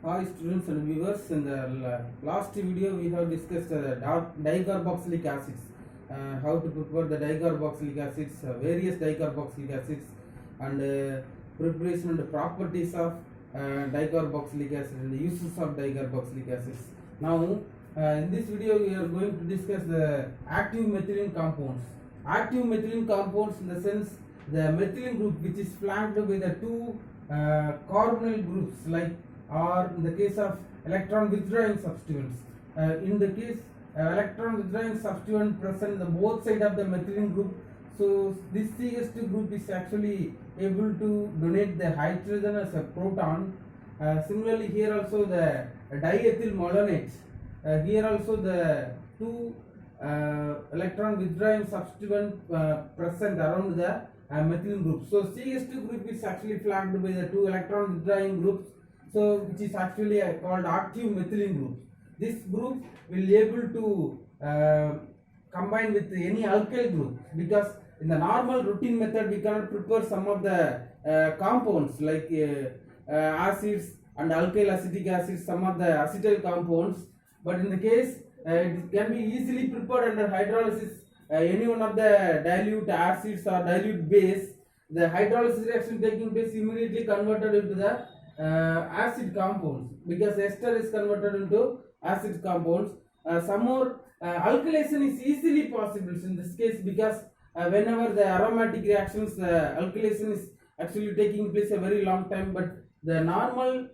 Hi students and viewers, in the last video we have discussed dicarboxylic acids, how to prepare the dicarboxylic acids, various dicarboxylic acids, and preparation and properties of dicarboxylic acid and the uses of dicarboxylic acids. Now in this video we are going to discuss the active methylene compounds. Active methylene compounds in the sense the methylene group which is flanked by the two carbonyl groups, like, or in the case of electron withdrawing substituents. In the case electron withdrawing substituent present the both side of the methylene group, so this CH2 group is actually able to donate the hydrogen as a proton. Similarly here also the diethyl malonate, here also the two electron withdrawing substituent present around the methylene group. So CH2 group is actually flanked by the two electron withdrawing groups, so which is actually called active methylene group. This group will able to combine with any alkyl group, because in the normal routine method we cannot prepare some of the compounds like acids and alkyl acetic acids, some of the acetyl compounds, but in the case it can be easily prepared under hydrolysis. Any one of the dilute acids or dilute base, the hydrolysis reaction taking place immediately converted into the acid compounds, because ester is converted into acid compounds. Some more alkylation is easily possible in this case, because whenever the aromatic reactions, alkylation is actually taking place a very long time, but the normal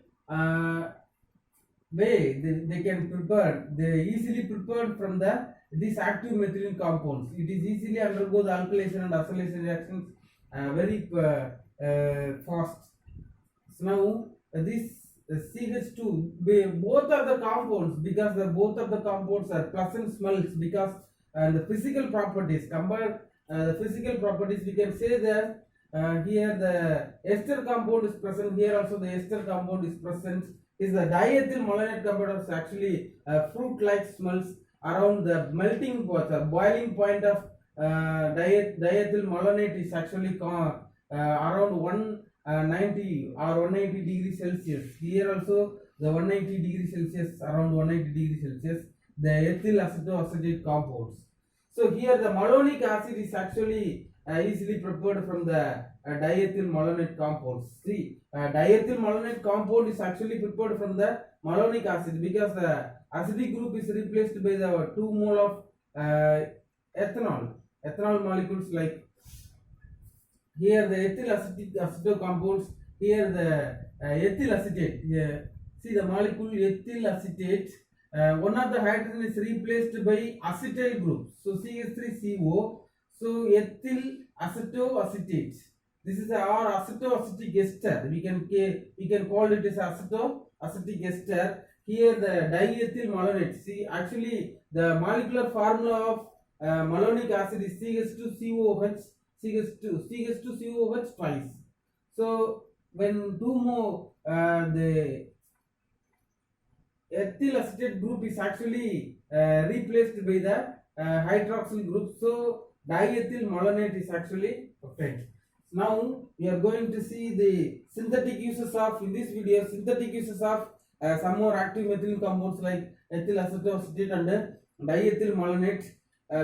way they can prepare, they easily prepared from the these active methylene compounds. It is easily undergo the alkylation and acylation reactions very fast. So now this CH2, both of the compounds, because both of the compounds are pleasant smells, because the physical properties, compared the physical properties, we can say that here the ester compound is present, here also the ester compound is present. Is the diethyl malonate compound is actually fruit-like smells around the melting point, the boiling point of diethyl malonate is actually around 190 or 180 degrees Celsius. Here also the 180 degrees Celsius, around 180 degrees Celsius, the ethyl acetoacetate compounds. So here the malonic acid is actually easily prepared from the diethyl malonate compounds. See, diethyl malonate compound is actually prepared from the malonic acid, because the acidic group is replaced by the 2 mole of ethanol molecules, like here the ethyl acetate compounds, here the ethyl acetate. See the molecule ethyl acetate, one of the hydrogen is replaced by acetyl group, so CH3CO, so ethyl acetoacetate. This is our acetoacetic ester. We can call it as acetoacetic ester. Here the diethyl malonate. See, actually the molecular formula of malonic acid is CH2COH, CH2COH twice. So when two more the ethyl acetate group is actually replaced by the hydroxyl group, so diethyl malonate is actually obtained. Now we are going to see the synthetic uses of, in this video, synthetic uses of some more active methylene compounds like ethyl acetoacetate and diethyl malonate,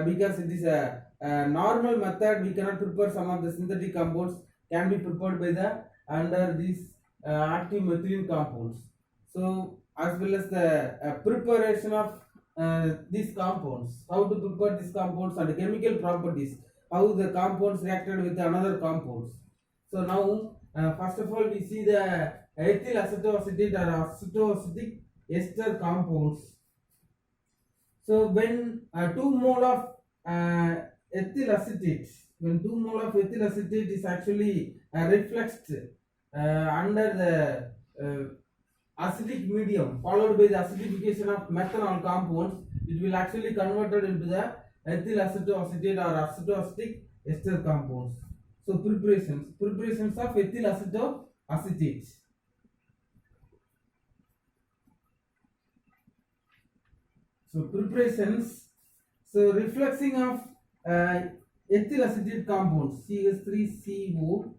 because it is a normal method we cannot prepare some of the synthetic compounds, can be prepared by the under these active methylene compounds. So as well as the preparation of these compounds, how to prepare these compounds and chemical properties, how the compounds reacted with another compounds. So now first of all we see the ethyl acetoacetate or acetoacetic ester compounds. So when 2 mole of ethyl acetate, when 2 mole of ethyl acetate is actually refluxed under the acidic medium, followed by the acidification of methanol compounds, it will actually converted into the ethyl acetoacetate or acetoacetic ester compounds. So preparations of ethyl acetoacetate. So preparations, so refluxing of ethyl acetate compounds, CH3CO,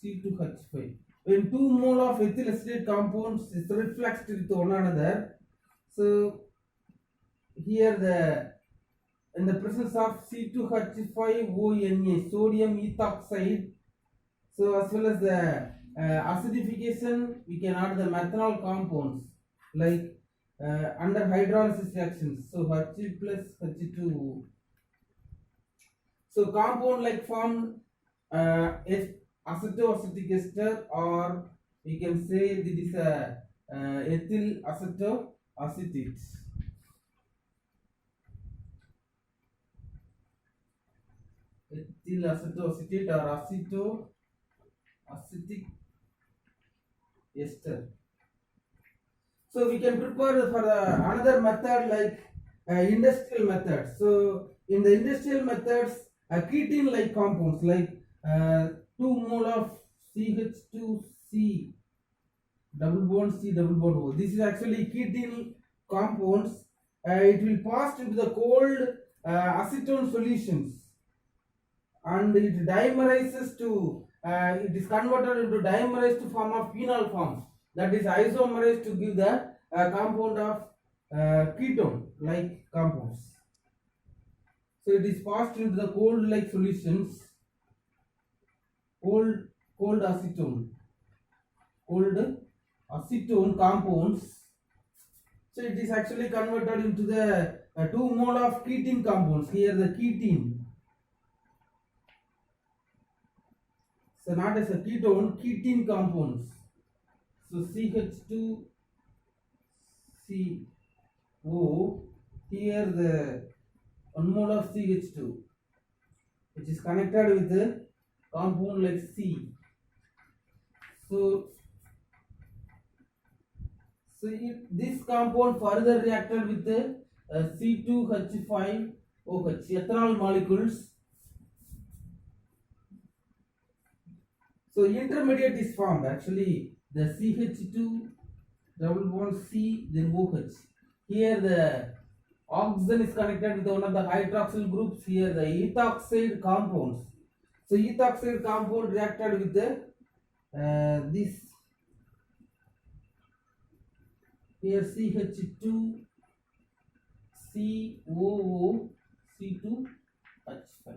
C2H5. when 2 mole of ethyl acetate compounds is refluxed with one another, so here in the presence of C2H5ONa, sodium ethoxide, so as well as the acidification, we can add the methanol compounds like under hydrolysis reactions. So H plus H2. So compound like formed acetoacetic ester, or we can say this is a ethyl acetoacetate. Ethyl acetoacetate or acetoacetic ester. So we can prepare for another method like industrial method. So in the industrial methods, ketene like compounds like 2 mole of CH2C double bond C double bond O. This is actually ketene compounds. It will pass into the cold acetone solutions, and it dimerizes to it is converted into dimerized form of phenol form, that is isomerized to give the compound of ketone like compounds. So it is passed into the cold like solutions, cold acetone compounds. So it is actually converted into the 2 mole of ketene compounds. Here the ketene, so not as a ketone, ketene compounds. So CH2CO, here the 1 mole of CH2, which is connected with the compound like C. So if this compound further reacted with the C2H5OH ethanol molecules, so intermediate is formed. Actually, the CH2 double bond C then OH. Here the oxygen is connected with one of the hydroxyl groups. Here the ethoxide compounds. So ethoxide compound reacted with the this. Here CH2 COO C2H5.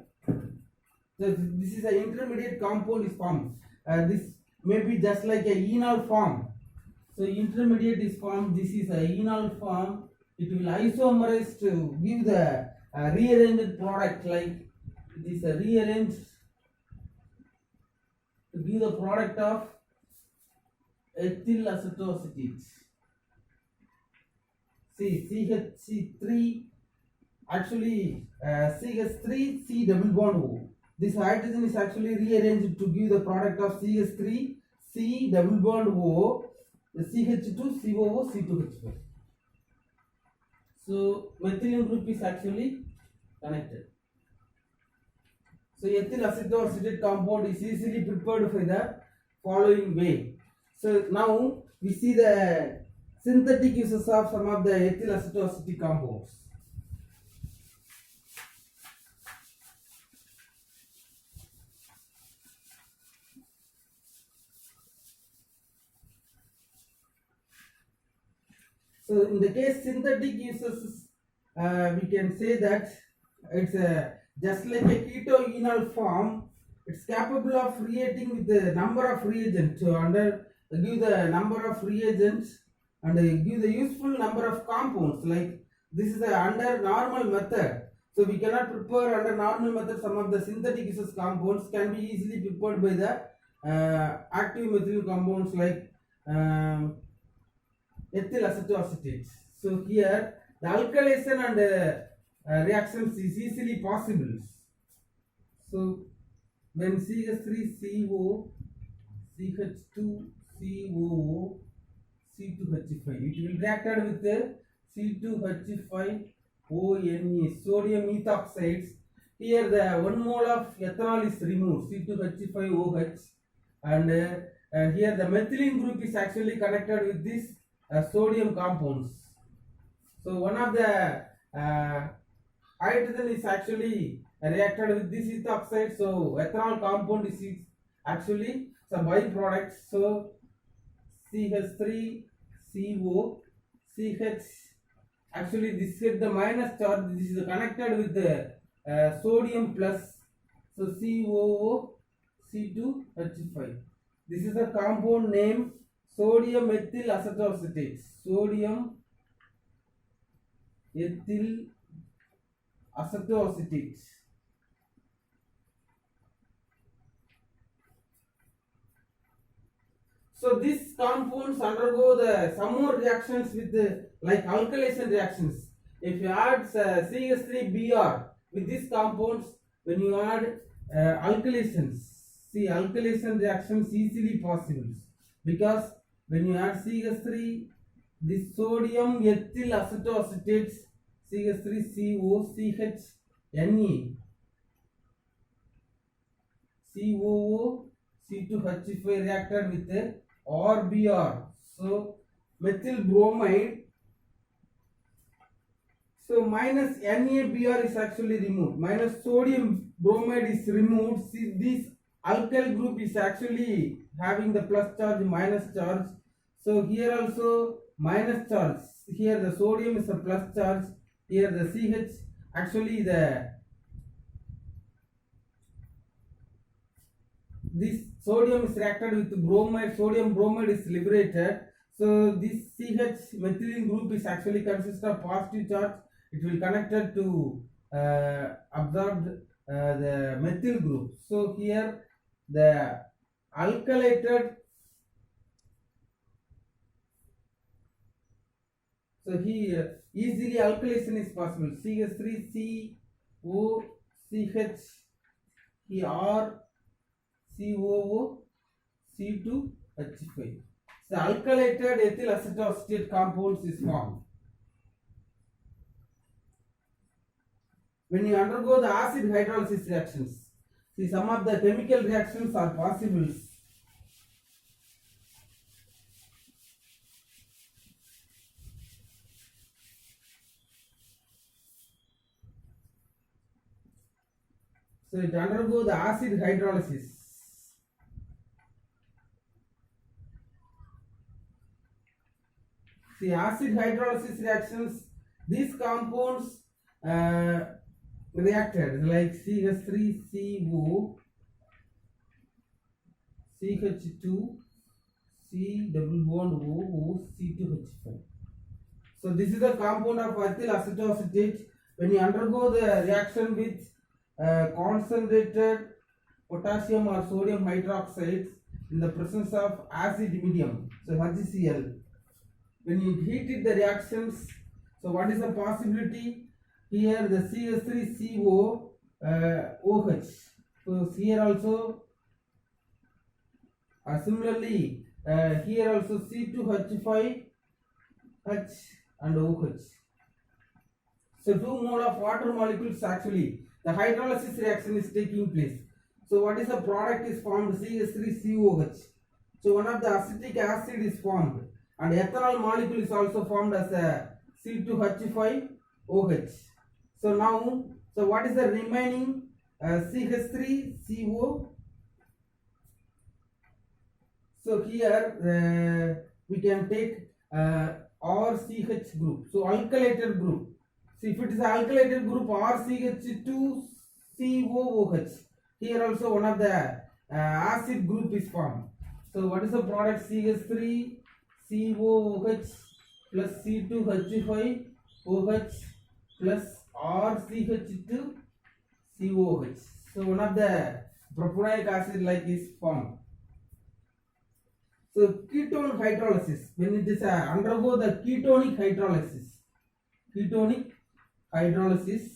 So this is an intermediate compound is formed. This may be just like a enol form. So intermediate is formed. This is a enol form. It will isomerize to give the rearranged product, like it is a rearranged to give the product of ethyl acetoacetate. See CH3, actually CH3 C double bond O. This hydrogen is actually rearranged to give the product of CH3 C double bond O, the CH2 COO C2H5. So methylene group is actually connected. So ethyl acetoacetate compound is easily prepared by the following way. So now we see the synthetic uses of some of the ethyl acetoacetate compounds. So in the case synthetic uses, we can say that it's just like a ketoenol form. It's capable of reacting with the number of reagents to give the number of reagents and give the useful number of compounds. Like this is under normal method. So we cannot prepare under normal method. Some of the synthetic uses compounds can be easily prepared by the active methyl compounds like ethyl acetoacetate. So here the alkylation and reactions is easily possible. So when CH3CO, CH2COO, C2H5, it will react with the C2H5ONa, sodium ethoxides. Here the 1 mole of ethanol is removed, C2H5OH, and here the methylene group is actually connected with this sodium compounds. So one of the hydrogen is actually reacted with this ethoxide. So ethanol compound is actually some byproducts. So CH3 CO CH, actually this is the minus charge, this is connected with the sodium plus, so COO C2H5. This is the compound name sodium ethyl acetoacetate. Sodium ethyl acetoacetate. So these compounds undergo some more reactions with like alkylation reactions. If you add CH3Br with these compounds, when you add alkylations, see alkylation reactions easily possible, because when you add CH3, this sodium ethyl acetoacetate CH3CO CH COO C2H5 reacted with RBr, so methyl bromide. So minus NaBr is actually removed, minus sodium bromide is removed. See, this alkyl group is actually having the plus charge, minus charge. So here also minus charge, here the sodium is a plus charge, here the CH, actually this sodium is reacted with bromide, sodium bromide is liberated. So this CH methylene group is actually consists of positive charge, it will connected to absorb the methyl group. So here the alkylated, so here easily alkylation is possible. CH3CO CH, here R COO C2H5. So alkylated ethyl acetoacetate compounds is formed. When you undergo the acid hydrolysis reactions, see some of the chemical reactions are possible. So it undergo the acid hydrolysis. See acid hydrolysis reactions, these compounds reacted like CH3CO CH2 C double bond O C2H5. So this is the compound of ethyl acetoacetate. When you undergo the reaction with concentrated potassium or sodium hydroxides in the presence of acid medium, so HCl, when you heated the reactions, so what is the possibility? Here the CH3CO OH, so here also similarly here also C2H5 H and OH. So two mode of water molecules, actually the hydrolysis reaction is taking place. So what is the product is formed? CH3COH. So one of the acetic acid is formed, and ethanol molecule is also formed as a C2H5OH. So now, so what is the remaining? CH3CO. So here we can take RCH group, so alkylated group. So if it is alkylated group RCH2COOH, here also one of the acid group is formed. So what is the product? CH3COOH plus C2H5OH plus RCH2COOH. So one of the propanolic acid like is formed. So ketone hydrolysis, when it is undergo the ketonic hydrolysis, ketonic hydrolysis,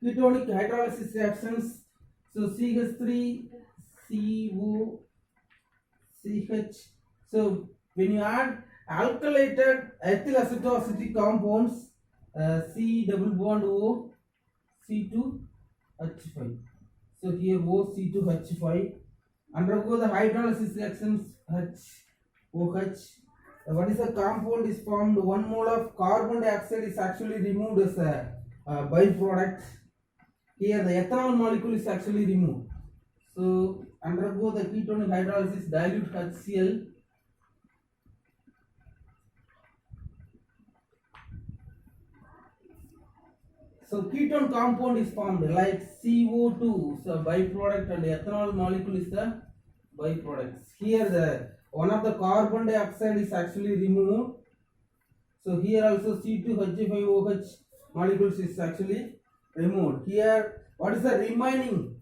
ketonic hydrolysis reactions, so CH3CO CH. So when you add alkylated ethyl acetoacetic compounds, C double bond O C2H5. So here O C2H5. undergo the hydrolysis reactions HOH. What is the compound is formed? 1 mole of carbon dioxide is actually removed as a byproduct. Here the ethanol molecule is actually removed. So undergo the ketonic hydrolysis, dilute HCl. So ketone compound is formed like CO2, so byproduct, and ethanol molecule is the byproduct. Here the one of the carbon dioxide is actually removed. So here also C2H5OH molecules is actually removed. Here what is the remaining?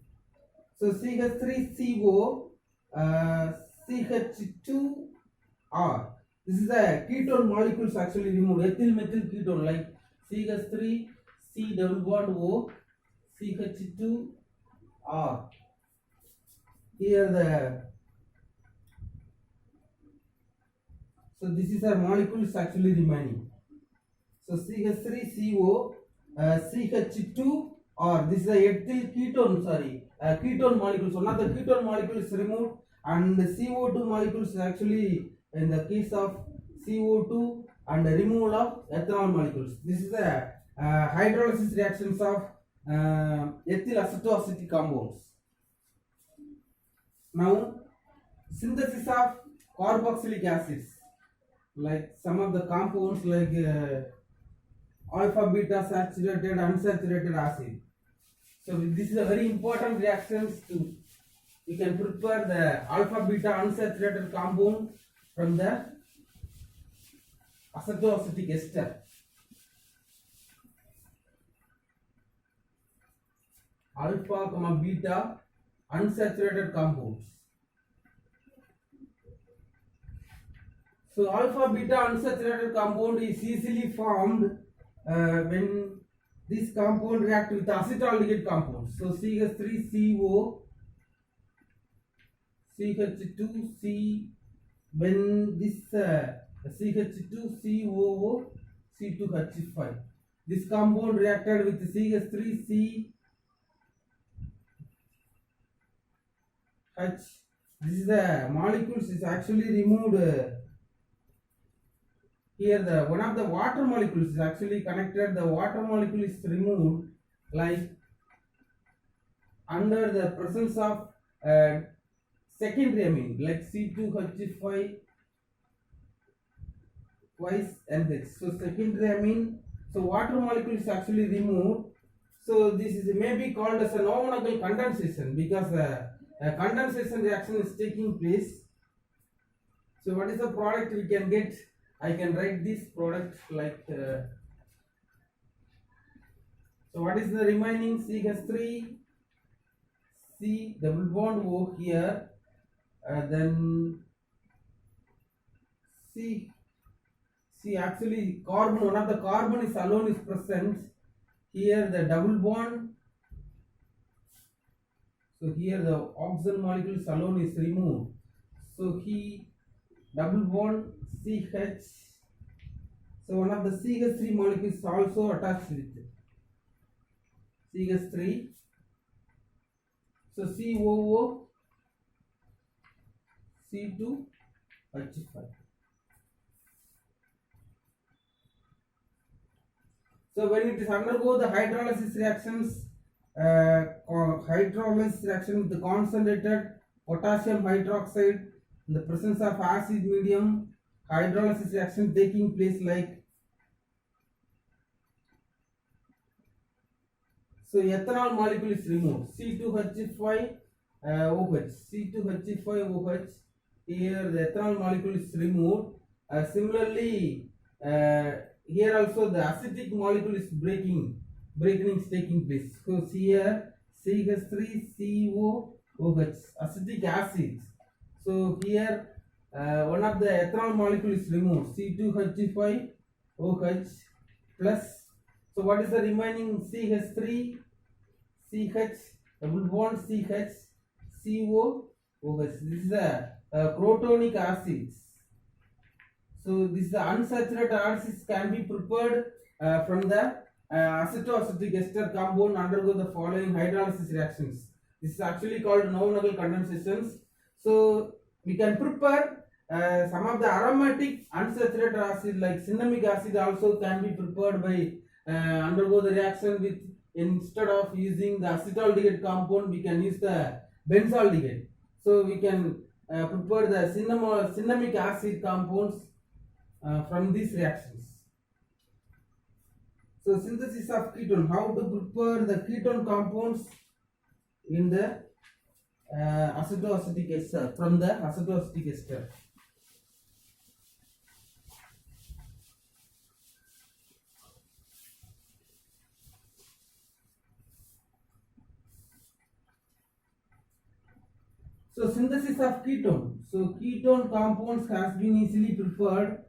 So CH3CO, CH2R. This is the ketone molecules actually removed. Ethyl methyl ketone like CH3 C double bond O, CH2R. Here so this is a molecule is actually remaining. So CH3CO, CH2R. This is a ethyl ketone. Ketone molecules. One of the ketone molecules is removed, and the CO2 molecules is actually in the case of CO2 and the removal of ethanol molecules. This is the hydrolysis reactions of ethyl acetoacetic compounds. Now, synthesis of carboxylic acids, like some of the compounds like alpha beta saturated unsaturated acid. So this is a very important reactions to you can prepare the alpha beta unsaturated compound from the acetoacetic ester. Alpha, beta unsaturated compounds. So alpha beta unsaturated compound is easily formed when this compound react with acetaldehyde compounds. So CH3CO, CH2C, when this CH2COO, C2H5. This compound reacted with CH3C H. This is the molecules is actually removed. Here the one of the water molecules is actually connected. The water molecule is removed like under the presence of secondary amine like C2H5 twice NH. So secondary amine. So water molecule is actually removed. So this is maybe called as a nominal condensation because a condensation reaction is taking place. So what is the product we can get? I can write this product like so what is the remaining? CH3 C double bond O here, then C actually carbon, one of the carbon is alone is present here, the double bond. So here the oxygen molecules alone is removed. So he double bond CH. So one of the CH3 molecules is also attached with it. CH3. So COO C2H5. So when it is undergo the hydrolysis reactions, hydrolysis reaction with the concentrated potassium hydroxide in the presence of acid medium, hydrolysis reaction taking place like so ethanol molecule is removed C2H5 OH, C2H5OH. Here the ethanol molecule is removed. Similarly here also the acidic molecule is breaking is taking place. So here CH3COOH, acetic acid. So here one of the ethanol molecule is removed C2H5OH plus. So what is the remaining? CH3 CH double bond CH COOH. This is a protonic acids. So this is the unsaturated acids can be prepared from the acetoacetic ester compound undergo the following hydrolysis reactions. This is actually called nominal condensations. So we can prepare some of the aromatic unsaturated acid like cinnamic acid also can be prepared by undergo the reaction with, instead of using the acetaldehyde compound we can use the benzaldehyde. So we can prepare the cinnamic acid compounds from these reactions. So synthesis of ketone, how to prepare the ketone compounds in the acetoacetic ester, from the acetoacetic ester. So synthesis of ketone. So ketone compounds has been easily prepared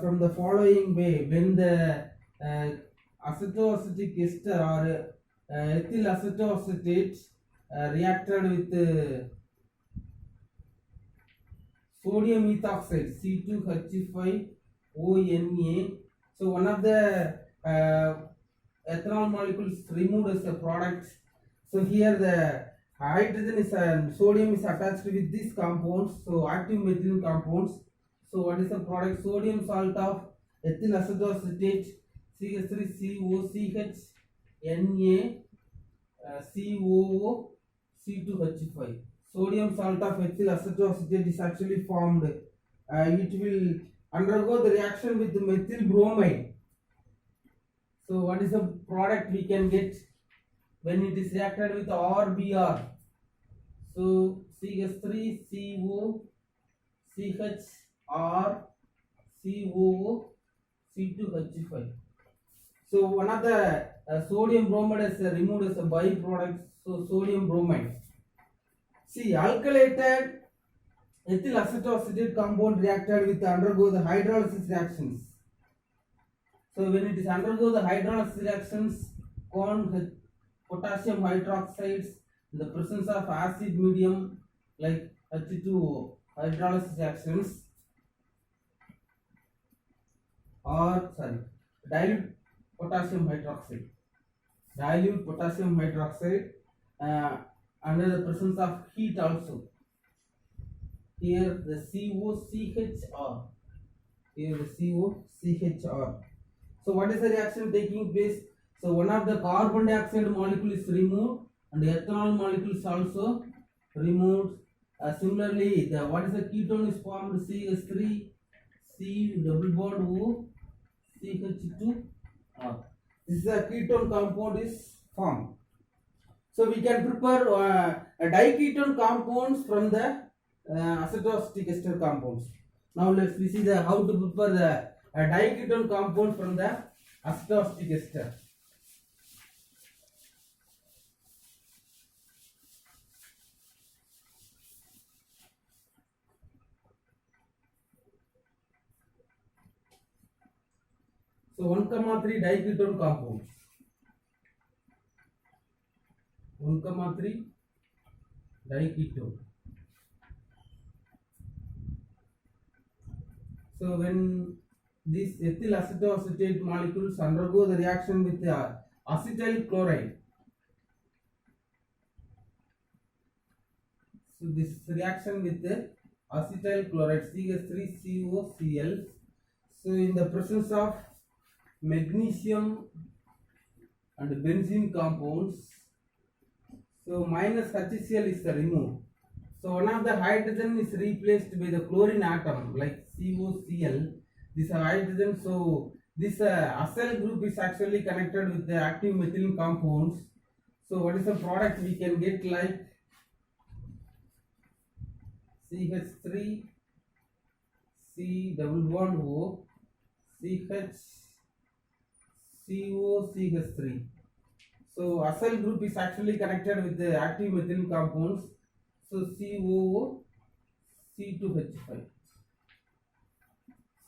from the following way. When the acetoacetic ester or ethyl acetoacetate reacted with sodium ethoxide C2H5ONA. So one of the ethanol molecules removed as a product. So here the hydrogen is and sodium is attached with these compounds. So active methylene compounds. So what is the product? Sodium salt of ethyl acetoacetate CH3COCH Na COO C2H5. Sodium salt of ethyl acetoacetate is actually formed. It will undergo the reaction with the methyl bromide. So what is the product we can get when it is reacted with RBr? So CH3CO CHR COO C2H5. So one of the sodium bromide is removed as a byproduct. So sodium bromide. See, alkylated ethyl acetoacetate compound reacted with undergo the hydrolysis reactions. So when it is undergo the hydrolysis reactions, potassium hydroxides in the presence of acid medium like H2O, hydrolysis reactions, or dilute potassium hydroxide under the presence of heat also. Here the COCHR. Here the COCHR. So what is the reaction taking place? So one of the carbon dioxide molecule is removed and the ethanol molecule is also removed. Similarly, what is the ketone is formed? CH3 C double bond O CH2R. This is a ketone compound is formed. So we can prepare a diketone compounds from the acetoacetic ester compounds. Now let's see the how to prepare the diketone compound from the acetoacetic ester. So 1,3 diketone compounds. 1,3 diketone. So when these ethyl acetoacetate molecules undergo the reaction with the acetyl chloride, so this reaction with the acetyl chloride CH3COCl, so in the presence of magnesium and benzene compounds, so minus HCl is removed. So one of the hydrogen is replaced by the chlorine atom like COCl. This hydrogen, so this acyl group is actually connected with the active methylene compounds. So what is the product we can get? Like CH3 C double bond O CH COCH3. So acyl group is actually connected with the active methylene compounds. So COO C2H5.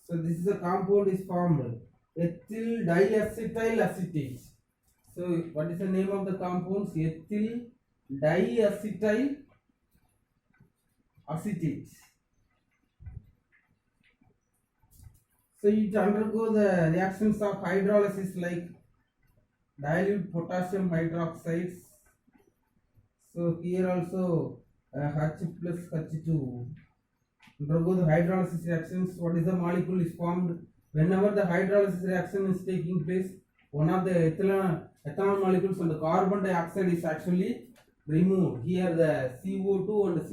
So this is a compound is formed, ethyl diacetyl acetate. So what is the name of the compounds? Ethyl diacetyl acetate. So it undergo the reactions of hydrolysis like dilute potassium hydroxides. So here also H plus H2 undergo the hydrolysis reactions. What is the molecule is formed whenever the hydrolysis reaction is taking place? One of the ethanol molecules and the carbon dioxide is actually removed. Here the CO2 and the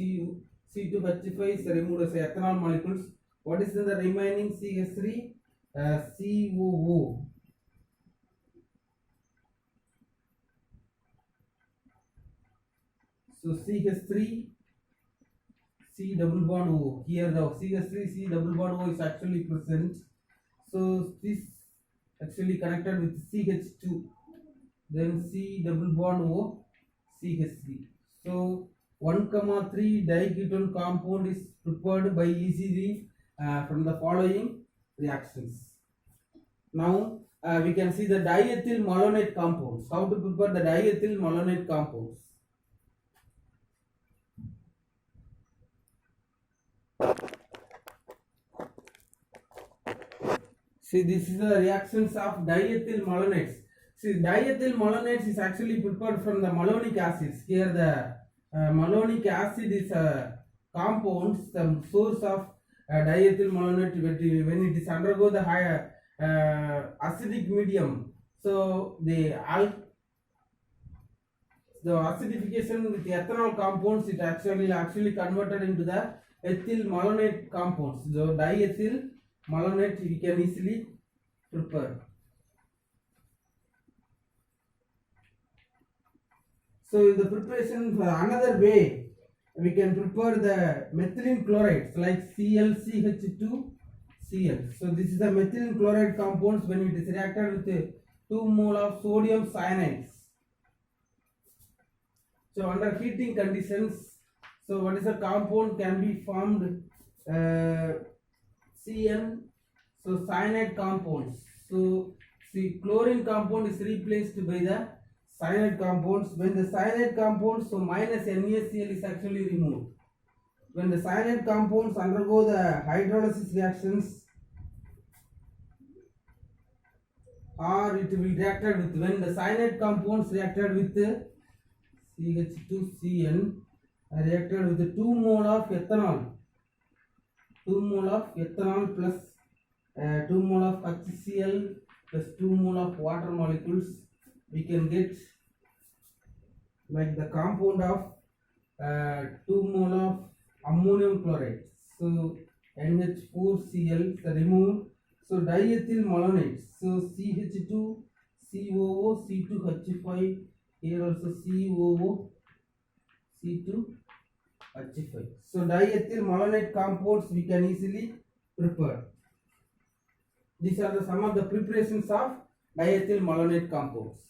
C2H5 is removed as ethanol molecules. What is the remaining CH3? COO. So CH3 C double bond O. Here the CH3 C double bond O is actually present. So this actually connected with CH2. Then C double bond O CH3. So 1,3 diketone compound is prepared by easily from the following reactions. Now we can see the diethyl malonate compounds. How to prepare the diethyl malonate compounds? See, this is the reactions of diethyl malonates. See, diethyl malonates is actually prepared from the malonic acids. Here the malonic acid is a compound, the source of diethyl malonate when it is undergo the higher acidic medium. So the acidification with the ethanol compounds, it actually converted into the ethyl malonate compounds. So diethyl malonate we can easily prepare. So in the preparation, another way we can prepare the methylene chlorides like ClCH2Cl. So this is the methylene chloride compounds when it is reacted with 2 mole of sodium cyanides. So under heating conditions, so what is the compound can be formed? CN, so cyanide compounds. So see, chlorine compound is replaced by the cyanide compounds. When the cyanide compounds, so minus NaCl is actually removed. When the cyanide compounds undergo the hydrolysis reactions, or it will reacted with, when the cyanide compounds reacted with CH2Cn reacted with 2 mole of ethanol. 2 mole of ethanol plus 2 mole of HCl plus 2 mole of water molecules, we can get like the compound of 2 mole of ammonium chloride. So NH4Cl is removed. So diethyl malonates. So CH2COO C2H5. Here also COO C2H5. So diethyl malonate compounds we can easily prepare. These are some of the preparations of diethyl malonate compounds.